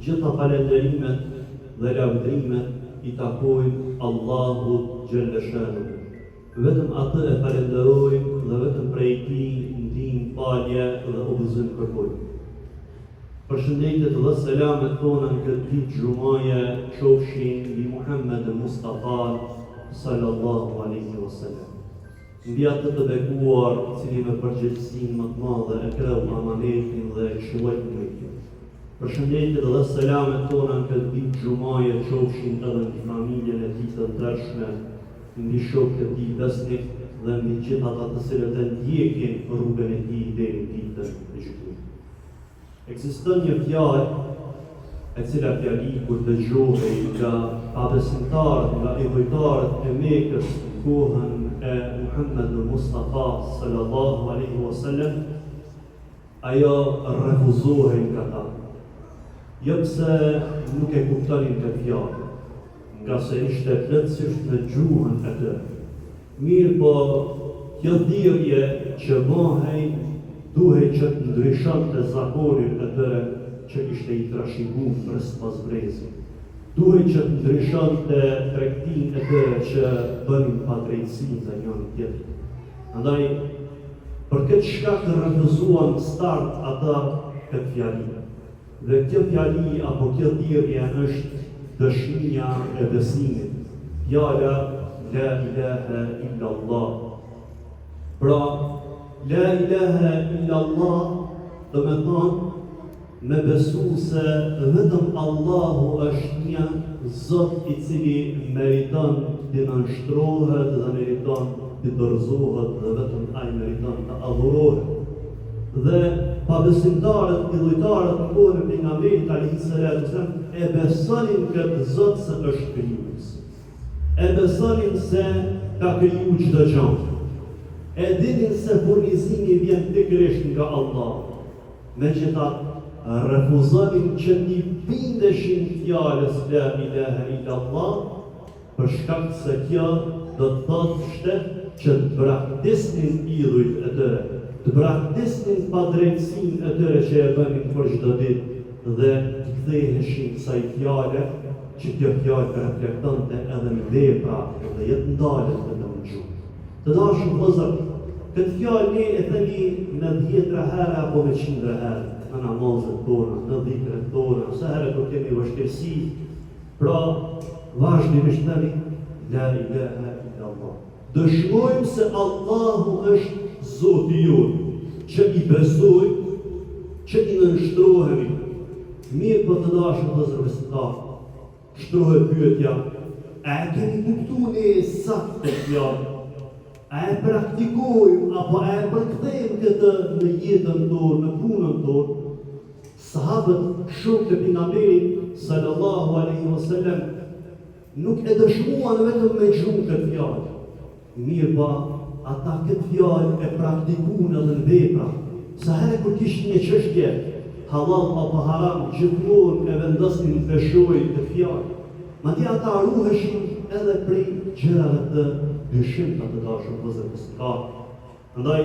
Gjitha falenderimet dhe lavdrimet I takojnë Allahut Gjellëshanu. Vetëm atë e falenderojmë dhe vetëm prej Tij ndihmë falje dhe udhëzim kërkojmë. Përshëndetjet dhe selamet tona në këtë ditë xumaje qofshin mbi Muhammed Mustafa sallallahu alaihi wasallam. Mbi atë të bekuar, I cili me përgjegjësinë më të madhe e kreu amanetin dhe e këshilloi umetin. Përshëndetjet dhe selamet tona në këtë ditë xumaje qofshin edhe mbi familjen e Tij të ndershme, mbi shokët e Tij besnik dhe mbi gjithë ata të cilët e ndjekin rrugën e Tij deri në ditën e gjykimit. Ekziston një fjalë e cila fjali kur dëgjohej nga pabesimtarët, nga nevojtarët e Mekës në kohën e Muhammed Mustafa sallallahu alaihi wasallam, ajo refuzohej nga ta. Jo pse nuk e kuptonin këtë fjalë, nga se ishte plotësisht në gjuhën e tyre. Mirë po, kjo thirrje që bëhej duhej që të ndryshonte zakonin e tyre që ishte I trashëguar për pas brezit. Duhej që të ndryshonte tregtinë e tyre që bënin padrejtësi ndaj njëri tjetrit. Andaj, për këtë shkak refuzuan start ata këtë fjali. Dhe kjo fjali apo kjo thirrje është dëshmia e besimit. Fjala La ilaha illallah. Pra, La ilaha illallah do me thonë me besu se vetëm Allahu është një Zot I cili meriton të nënshtrohet dhe meriton të dorëzohet dhe vetëm ai meriton të adhurohet. Dhe pabesimtarët, idhujtarët në kohën e pejgamberit alayhis salam e besonin këtë Zot se është krijues. E besonin se ka kriju çdo gjë. E dinin se furnizimi vjen pikërisht nga Allah. Megjithatë, refuzonin që t'i bindeshin fjalës La ilaha illallah, për shkak se kjo do të thotë që të braktisnin idhujt e tyre, të braktisnin padrejtësinë e tyre që e bënin për çdo ditë dhe të ktheheshin kësaj fjale që kjo fjalë reflektonte edhe në vepra dhe jetë ndalet vetëm në gjuhë. Të dashur vëllezër, këtë fjalë ne e themi me 10 herë apo me 100 herë në namazet tona, në dhikret tona, sa herë kur kemi vështirësi, pra vazhdimisht themi La ilaha illallah. Dëshmojmë se Allahu është Zoti jonë, që I besojmë, që I nënshtrohemi. Mirë për të dashur vëllezër besimtar, shtrohet pyetja, a e kemi kuptuar ne saktë këtë fjalë? A e praktikojmë apo a e përkthejmë këtë në jetën tonë, në punën tonë? Sahabët shokët e pejgamberit sallallahu alaihi wasallam nuk e dëshmuan vetëm me gjuhë këtë fjalë. Mirë pa, ata këtë fjalë e praktikuan edhe në vepra. Sa herë kur kishin një çështje, halal apo haram, gjithmonë e vendosnin të peshojnë këtë fjalë. Madje ata ruheshin edhe prej gjërave të dyshimta të dashur vëllezër besimtar. Andaj,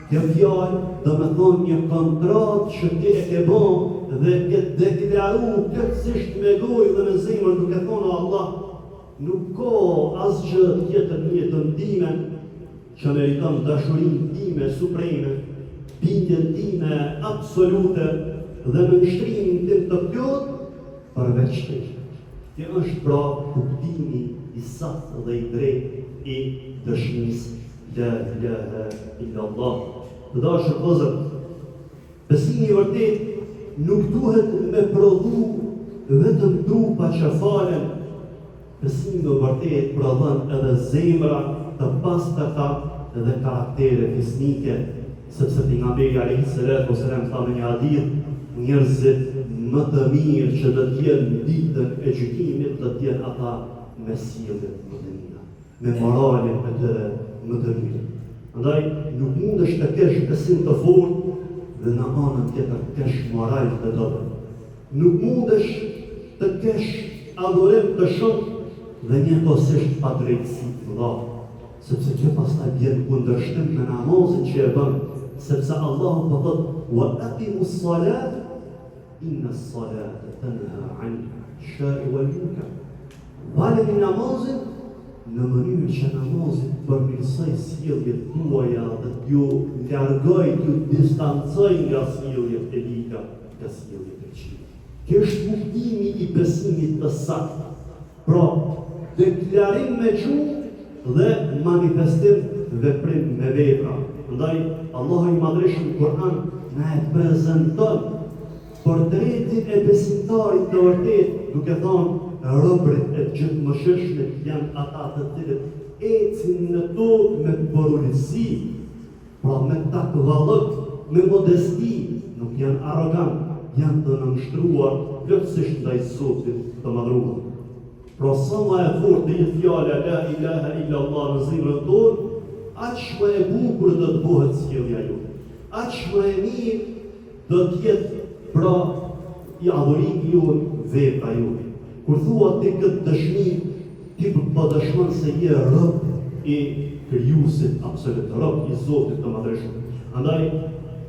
kjo fjalë do me thonë një kontratë që ti e ke bën dhe ke deklaru plotësisht me gojë dhe me zemër duke thonë Allah, nuk ka asgjë tjetër në jetën time që meriton dashurinë time supreme, bindjen time absolute dhe nënshtrimin tim të plotë përveç teje. Kjo është pra kuptimi I saktë dhe I drejtë I dëshmisë La ilaha illallah. Të dashur vëllezër, besimi I vërtet nuk duhet me prodhu vetëm trupa që falen. Besimi I vërtet prodhon edhe zemra të pastërta dhe karaktere fisnike, sepse pejgamberi alayhis salam tha në një hadith, njerëzit më të mirë që do të jenë në ditën e gjykimit do të jenë ata me sjellje më të mira, me moralin e tyre më të mirë. Andaj nuk mundesh të kesh besim të fortë dhe në anën tjetër të kesh moral të dobët. Nuk mundesh të kesh adhurim të shumë dhe njëkohësisht padrejtësi të mëdha, sepse kjo pastaj vjen kundërshtim me namazin që e bën, sepse Allahu po thotë wa aqimus salat inna s-salata tanha 'anil fahsha'i wal munkar. Valeni namazin në mënyrë që namazit përmirësoj sjelljet tuaja dhe t'ju largoj, t'ju distancoj nga sjelljet e liga, nga sjelljet e këqija. Kjo është kuptimi i besimit të saktë. Pra, deklarim me gjuhë dhe manifestim veprim me vepra. Andaj, Allahu i Madhreshëm në Kur'an na e prezanton portretin e besimtarit të vërtet, duke thonë robërit e gjithëmëshirshmit janë ata të cilët ecin në tokë me porulësi, pra me takvallëk, me modesti, nuk janë arrogant, janë të nënshtruar plotësisht ndaj Zotit të Madhruar. Pra sa më e fortë dhe fjala la ilaha illa Allah në zemrën tonë, aq më e bukur do të bëhet sjellja jote. Aq më e mirë do të jetë pra i adhurimi jonë, vepra jote. Kur thua ti këtë dëshmi, ti po dëshmon se je rob i krijuesit absolut, rob i Zotit të Madhreshëm. Andaj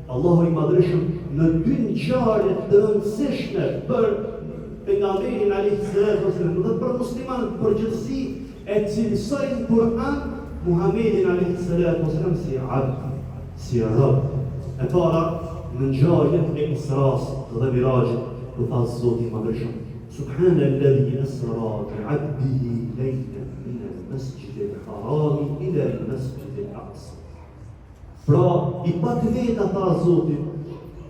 Allahu i Madhreshëm në dy ngjarje të rëndësishme për pejgamberin alayhis salam dhe për muslimanët përgjithësi e cilësojnë Kur'an Muhammedin alayhis salam si abd, si rob. E para në ngjarjen e Isras dhe Mirajit, ku tha Zoti i Madhreshëm: Subhana alladhi asra bi'abdihi laylan min al-masjid al-haram ila al-masjid al-aqsa. Pra, i patë veta, tha Zoti,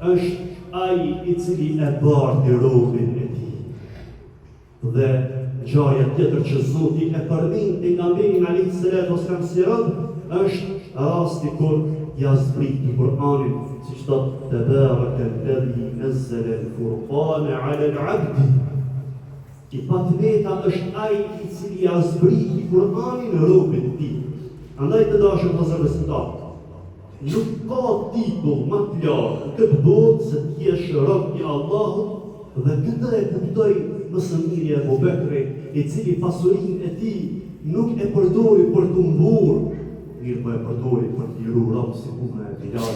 është ai i cili e barti robin e tij. Dhe ngjarja tjetër që Zoti e përmend pejgamberin alayhis salam si rob është rasti kur ja zbriti Kur'anin, siç thotë Tabaraka alladhi nazzala al-furqana 'ala al-'abdi. I patë veta është ai i cili ja zbriti Kur'anin robin e tij. Andaj të dashur vëllezër besimtar, nuk ka titull më të lartë në këtë botë se të jesh rob i Allahut, dhe këtë e kuptoi më së miri Abu Bekri, i cili pasurinë e tij nuk e përdori për të mburë, mirë po e përdori për të liruar rob si puna e Bilal,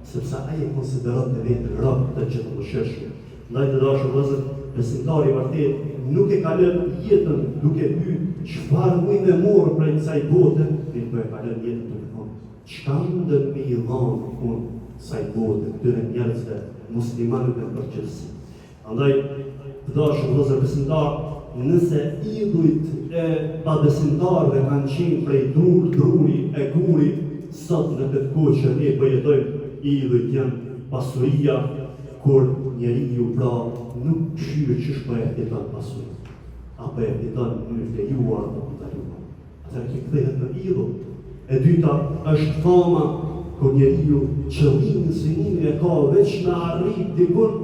sepse ai e konsideronte vetë rob të gjithëmëshirshëm. Ndaj të dashur vëllezër, besimtari i vërtet nuk e kalon jetën duke pyet çfarë muj me morë prej kësaj bote, mirë po e kalon jetën duke thonë çka mundën me i dhanë unë kësaj bote, këtyre njerëzve muslimanëve në përgjithësi. Andaj të dashur vëllezër besimtar, nëse idhujt e pabesimtarëve kanë qenë prej druri e guri, sot në këtë kohë që ne po jetojmë, idhujt janë pasuria, kur njeriu pra nuk shyrë që shpo e fiton pasurin, apo e fiton në lejuar apo të ndaluar. Atëherë që kthehet në idhull. E dyta është fama, kur njeriu qëllimin synimin e ka veç me arrit dikun,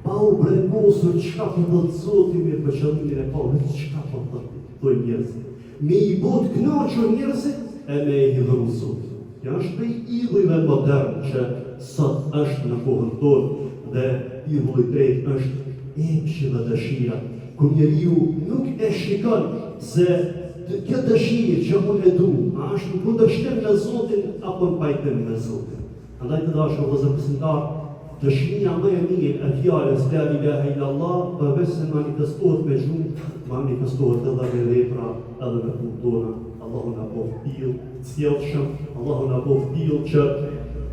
pa u brengosur çka po thotë Zoti, me për qëllimin e ka veç çka po thotë njerëzit. Me i bot kënaqur njerëzit e me i hidhur Zotit. Kjo është prej idhujve modern që sot është në kohën tonë, dhe idhulli i tretë është epshi dhe dëshira, kur njeriu nuk e shikon se kjo dëshirë që unë e du, a është në kundërshtim me Zotin apo në pajtim me Zotin. Andaj të dashur vëllezër besimtar, dëshmia më e mirë e fjalës la ilaha illallah, përveç se manifestohet me gjuhë, manifestohet edhe me vepra, edhe me punë tona. Allahu na bëf tillë të sjellshëm, Allahu na bëf tillë që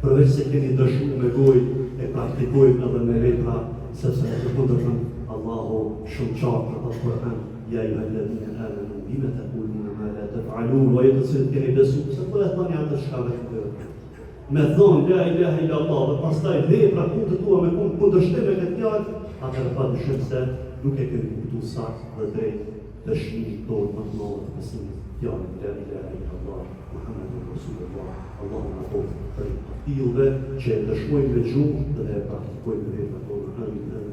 përveç se keni dëshuar me gojë, e praktikojmë edhe me vepra, sepse në të kundërtën Allahu shumë qartë në Kur'an: Ja ayyuhalladhina amanu lima taquluna ma la taf'alun, wa yatsil keni besu, se po e thoni atë çka vetë. Me thonë la ilaha illallah dhe pastaj vepra kundër tua me kundërshtim me këtë fjalë, atëherë padyshim se nuk e keni kuptuar saktë dhe drejt dëshminë tonë më të madhe të besimit. Fjalën la ilaha illallah Muhammadur Rasulullah. Allahu na bëf për tillëve që e dëshmojmë me gjuhë dhe e praktikojmë me vepra tona. Amin.